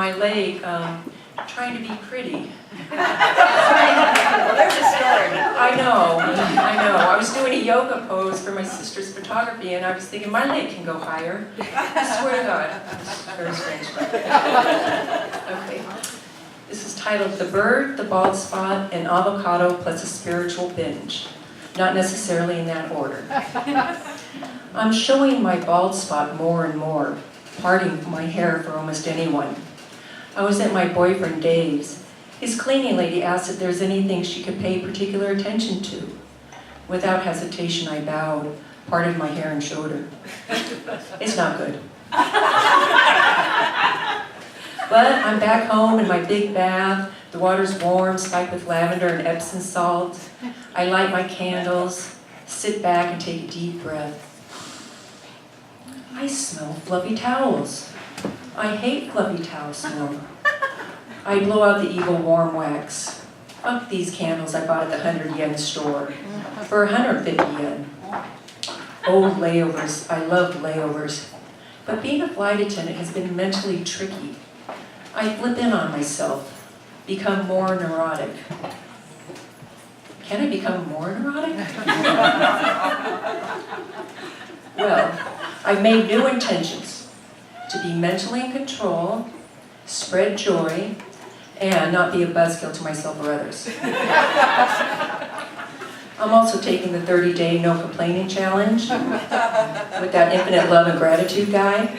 my leg trying to be pretty. Well, there's a story. I know. I was doing a yoga pose for my sister's photography, and I was thinking my leg can go higher. I swear to God. It's very strange. Okay. This is titled The Bird, the Bald Spot, and Avocado plus a Spiritual Binge. Not necessarily in that order. I'm showing my bald spot more and more, parting my hair for almost anyone. I was at my boyfriend Dave's. His cleaning lady asked if there's anything she could pay particular attention to. Without hesitation, I bowed, parted my hair, and showed her. It's not good. But I'm back home in my big bath. The water's warm, spiked with lavender and Epsom salt. I light my candles, sit back and take a deep breath. I smell fluffy towels. I hate fluffy towel smell. I blow out the evil warm wax. Fuck these candles I bought at the 100 yen store for 150 yen. Oh, layovers. I love layovers. But being a flight attendant has been mentally tricky. I flip in on myself, become more neurotic. Can I become more neurotic? Well, I've made new intentions to be mentally in control, spread joy, and not be a buzzkill to myself or others. I'm also taking the 30-day no complaining challenge with that infinite love and gratitude guy.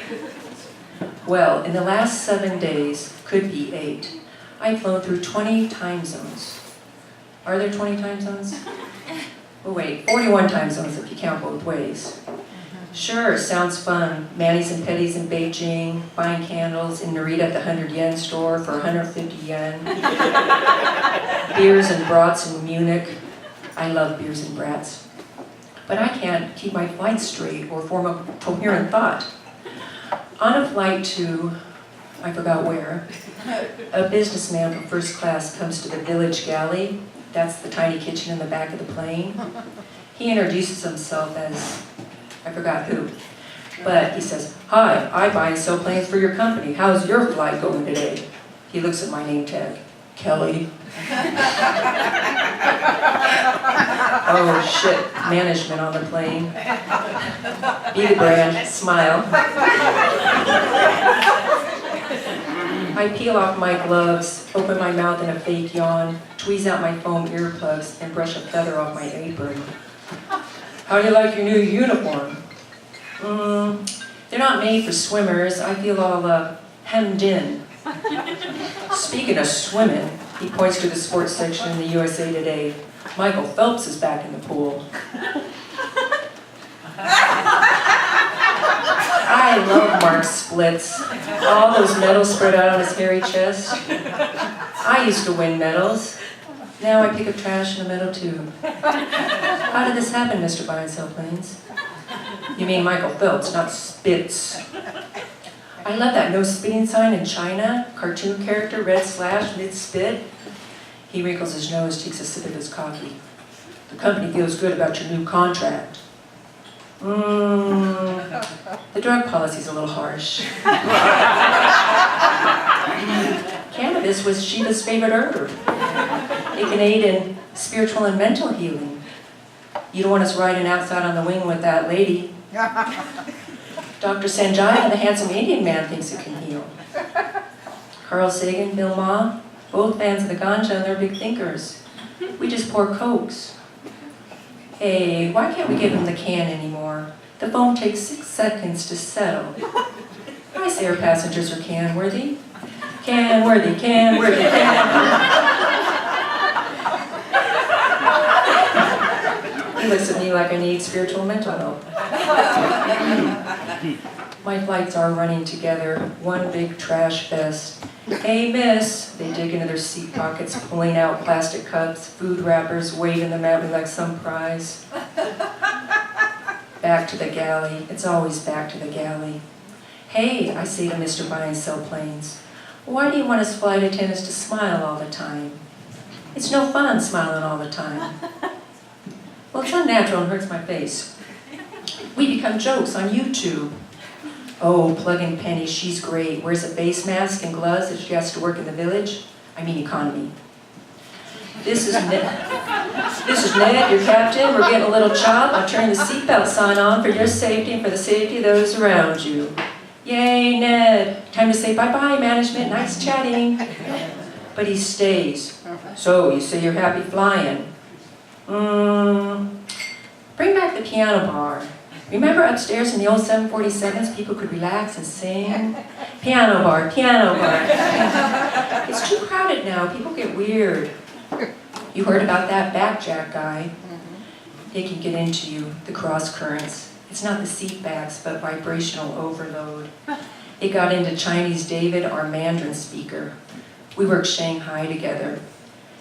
Well, in the last 7 days, could be 8, I've flown through 20 time zones. Are there 20 time zones? Oh wait, 41 time zones if you count both ways. Sure, sounds fun. Manis and petties in Beijing, buying candles in Narita at the 100 yen store for 150 yen. Beers and brats in Munich. I love beers and brats. But I can't keep my flight straight or form a coherent thought. On a flight to, I forgot where, a businessman from first class comes to the village galley. That's the tiny kitchen in the back of the plane. He introduces himself as, I forgot who, but he says, "Hi, I buy and sell planes for your company. How's your flight going today?" He looks at my name tag, Kelly. Oh shit, management on the plane. Be the brand, smile. I peel off my gloves, open my mouth in a fake yawn, tweeze out my foam earplugs, and brush a feather off my apron. "How do you like your new uniform?" They're not made for swimmers. I feel all hemmed in. Speaking of swimming, he points to the sports section in the USA Today. Michael Phelps is back in the pool. I love Mark's splits. All those medals spread out on his hairy chest. I used to win medals. Now I pick up trash in a metal tube. How did this happen, Mr. Buy and Sell Planes? You mean Michael Phelps, not Spitz. I love that no spitting sign in China. Cartoon character, red slash, mid-spit. He wrinkles his nose, takes a sip of his coffee. "The company feels good about your new contract." The drug policy's a little harsh. Cannabis was Shiva's favorite herb. It can aid in spiritual and mental healing. You don't want us riding outside on the wing with that lady. Dr. Sanjaya, the handsome Indian man, thinks it can heal. Carl Sagan, Bill Maher, both fans of the ganja and they're big thinkers. We just pour cokes. Hey, why can't we give him the can anymore? The foam takes 6 seconds to settle. I say our passengers are can-worthy. Can-worthy, can-worthy, can-worthy. He looks at me like I need spiritual and mental help. My flights are running together, one big trash fest. "Hey, miss," they dig into their seat pockets, pulling out plastic cups, food wrappers, waving them at me like some prize. Back to the galley. It's always back to the galley. "Hey," I say to Mr. Buy and Sell Planes, "why do you want us flight attendants to smile all the time? It's no fun smiling all the time." "Well, it's unnatural and hurts my face. We become jokes on YouTube." Oh, plug-in Penny, she's great. Wears a face mask and gloves if she has to work in the village. I mean economy. This is Ned, your captain. We're getting a little chop. I'll turn the seatbelt sign on for your safety and for the safety of those around you. Yay, Ned. Time to say bye-bye, management. Nice chatting. But he stays. So, you say you're happy flying. Bring back the piano bar. Remember upstairs in the old 747s, people could relax and sing? Piano bar, piano bar. It's too crowded now. People get weird. You heard about that backjack guy? It can get into you, the cross currents. It's not the seat backs, but vibrational overload. It got into Chinese David, our Mandarin speaker. We worked Shanghai together.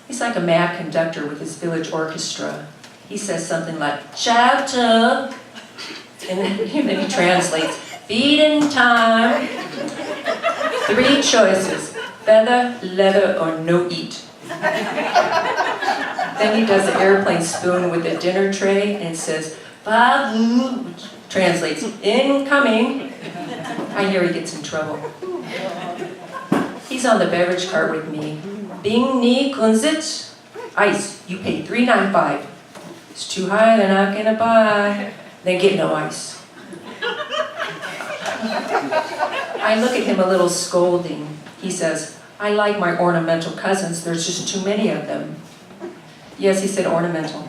He's like a mad conductor with his village orchestra. He says something like, chapter, and then he translates, feeding time. 3 choices, feather, leather, or no eat. Then he does the airplane spoon with the dinner tray and says, Babu, which translates, incoming. I hear he gets in trouble. He's on the beverage cart with me. Bing ni kunzit. Ice, you pay $3.95. It's too high, they're not gonna buy. Then get no ice. I look at him a little scolding. He says, I like my ornamental cousins, there's just too many of them. Yes, he said ornamental.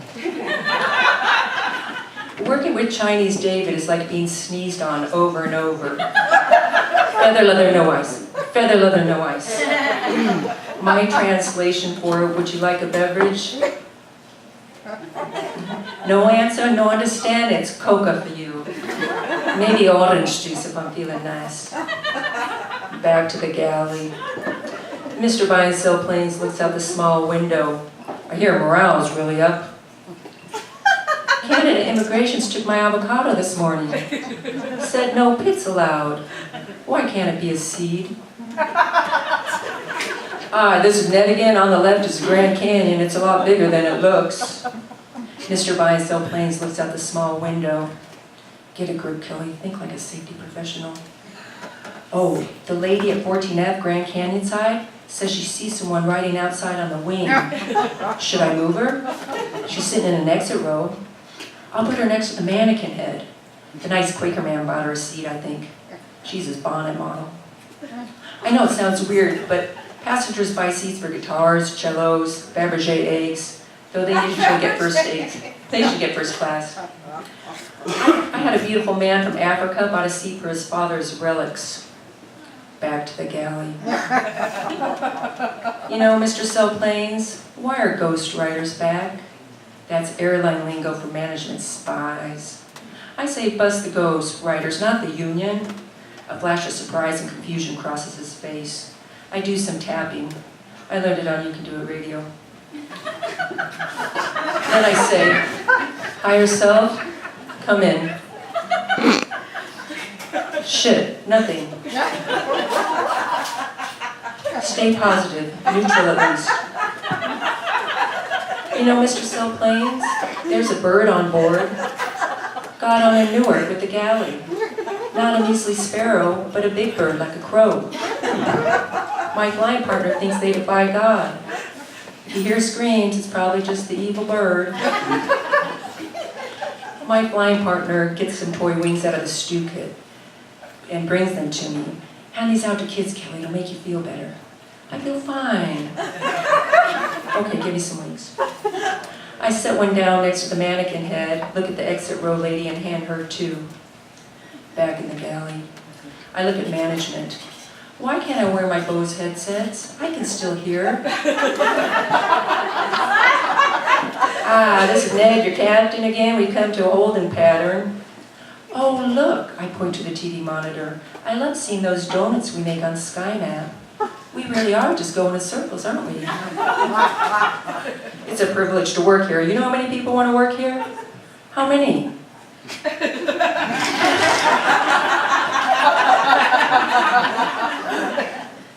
Working with Chinese David is like being sneezed on over and over. Feather, leather, no ice. Feather, leather, no ice. My translation for, would you like a beverage? No answer, no understand, it's coca for you. Maybe orange juice if I'm feeling nice. Back to the galley. Mr. Buy and Sell Planes looks out the small window. I hear morale's really up. Canada Immigrations took my avocado this morning. Said no pits allowed. Why can't it be a seed? This is Ned again. On the left is Grand Canyon. It's a lot bigger than it looks. Mr. Buy and Sell Planes looks out the small window. Get a grip, Kelly. Think like a safety professional. Oh, the lady at 14F Grand Canyon side says she sees someone riding outside on the wing. Should I move her? She's sitting in an exit row. I'll put her next to the mannequin head. The nice Quaker man bought her a seat, I think. She's his bonnet model. I know it sounds weird, but passengers buy seats for guitars, cellos, Fabergé eggs, though they usually get first eggs. They should get first class. I had a beautiful man from Africa bought a seat for his father's relics. Back to the galley. You know, Mr. Sell Planes, why are ghost riders back? That's airline lingo for management spies. I say bust the ghost riders, not the union. A flash of surprise and confusion crosses his face. I do some tapping. I learned it on You Can Do It Radio. Then I say, hi yourself, come in. Shit, nothing. Stay positive, neutral at least. You know, Mr. Sell Planes, there's a bird on board. Got on in Newark with the galley. Not a measly sparrow, but a big bird like a crow. My flying partner thinks they defy God. If you hear screams, it's probably just the evil bird. My flying partner gets some toy wings out of the stew kit and brings them to me. Hand these out to kids, Kelly, it'll make you feel better. I feel fine. Okay, give me some wings. I set one down next to the mannequin head, look at the exit row lady and hand her two. Back in the galley. I look at management. Why can't I wear my Bose headsets? I can still hear. This is Ned, your captain again. We come to a holding pattern. Oh, look, I point to the TV monitor. I love seeing those donuts we make on SkyMap. We really are just going in circles, aren't we? It's a privilege to work here. You know how many people want to work here? How many?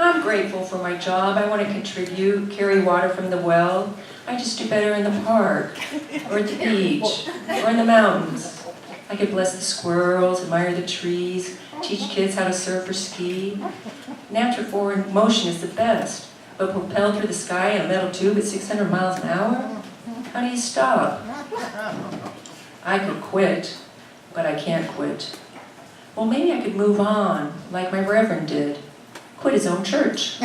I'm grateful for my job. I want to contribute, carry water from the well. I just do better in the park, or at the beach, or in the mountains. I could bless the squirrels, admire the trees, teach kids how to surf or ski. Natural forward motion is the best, but propelled through the sky in a metal tube at 600 miles an hour? How do you stop? I could quit, but I can't quit. Well, maybe I could move on, like my reverend did. Quit his own church.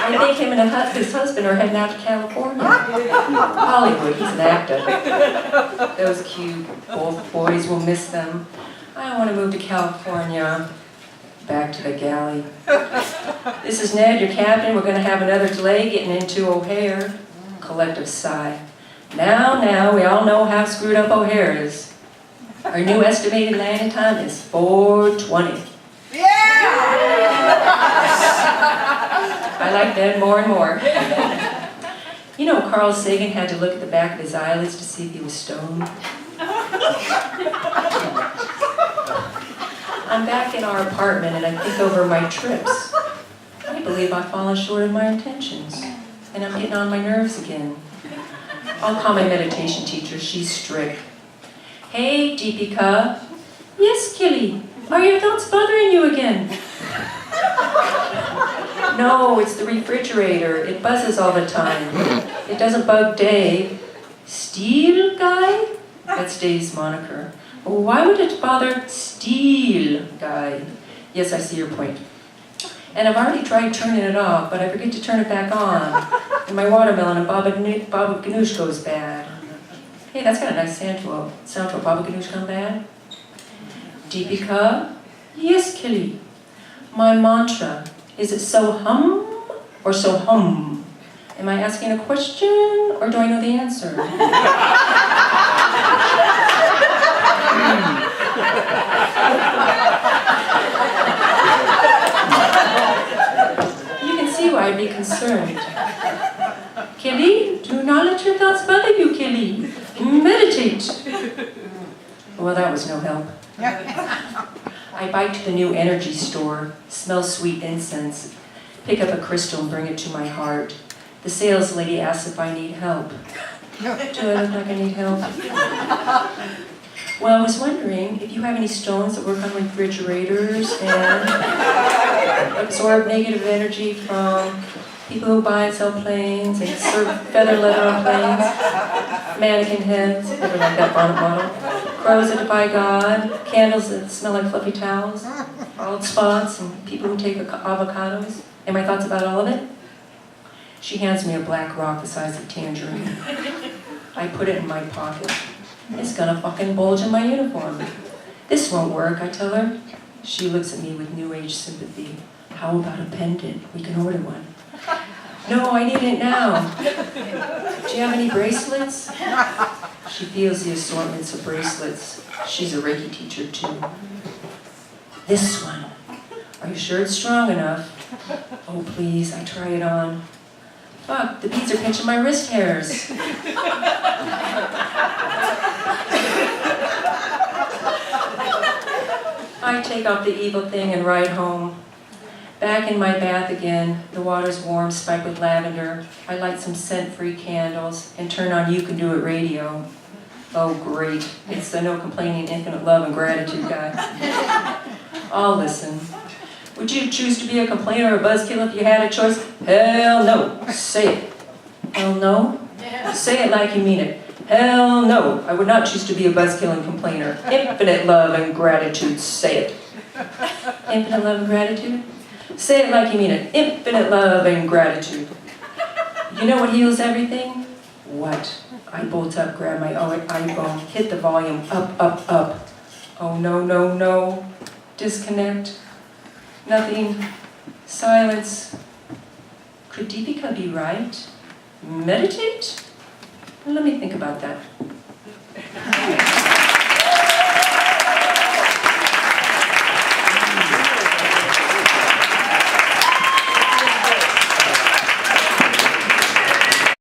I think him and his husband are heading out to California. Hollywood, he's an actor. Those cute both boys will miss them. I want to move to California. Back to the galley. This is Ned, your captain. We're going to have another delay getting into O'Hare. Collective sigh. Now, we all know how screwed up O'Hare is. Our new estimated landing time is 4:20. I like Ned more and more. You know, Carl Sagan had to look at the back of his eyelids to see if he was stoned. I'm back in our apartment and I think over my trips. I believe I've fallen short of my intentions, and I'm getting on my nerves again. I'll call my meditation teacher, she's strict. Hey, Deepika. Yes, Killy. Are your thoughts bothering you again? No, it's the refrigerator. It buzzes all the time. It doesn't bug Dave. Steel guy? That's Dave's moniker. Why would it bother Steel guy? Yes, I see your point. And I've already tried turning it off, but I forget to turn it back on. And my watermelon and Baba Ganoush goes bad. Hey, that's got a nice sound to it. Baba Ganoush gone bad? Deepika? Yes, Killy. My mantra. Is it so hum or so hum? Am I asking a question or do I know the answer? You can see why I'd be concerned. Killy, do not let your thoughts bother you, Killy. Meditate. Well, that was no help. I bike to the new energy store, smell sweet incense, pick up a crystal and bring it to my heart. The sales lady asks if I need help. Do I look like I need help? Well, I was wondering if you have any stones that work on refrigerators and absorb negative energy from people who buy and sell planes and serve feather leather on planes, mannequin heads, never like that bonnet model, crows that defy God, candles that smell like fluffy towels, bald spots, and people who take avocados. And my thoughts about all of it? She hands me a black rock the size of a tangerine. I put it in my pocket. It's gonna fucking bulge in my uniform. This won't work, I tell her. She looks at me with new age sympathy. How about a pendant? We can order one. No, I need it now. Do you have any bracelets? She feels the assortments of bracelets. She's a Reiki teacher too. This one. Are you sure it's strong enough? Oh please, I try it on. Fuck, the beads are pinching my wrist hairs. I take off the evil thing and ride home. Back in my bath again, the water's warm, spiked with lavender. I light some scent-free candles and turn on You Can Do It radio. Oh great, it's the no complaining, infinite love and gratitude guy. I'll listen. Would you choose to be a complainer or a buzzkill if you had a choice? Hell no. Say it. Hell no? Say it like you mean it. Hell no. I would not choose to be a buzzkill and complainer. Infinite love and gratitude. Say it. Infinite love and gratitude? Say it like you mean it. Infinite love and gratitude. You know what heals everything? What? I bolt up, grab my iPhone, hit the volume up, up, up. Oh no, no, no. Disconnect. Nothing. Silence. Could Deepika be right? Meditate? Let me think about that.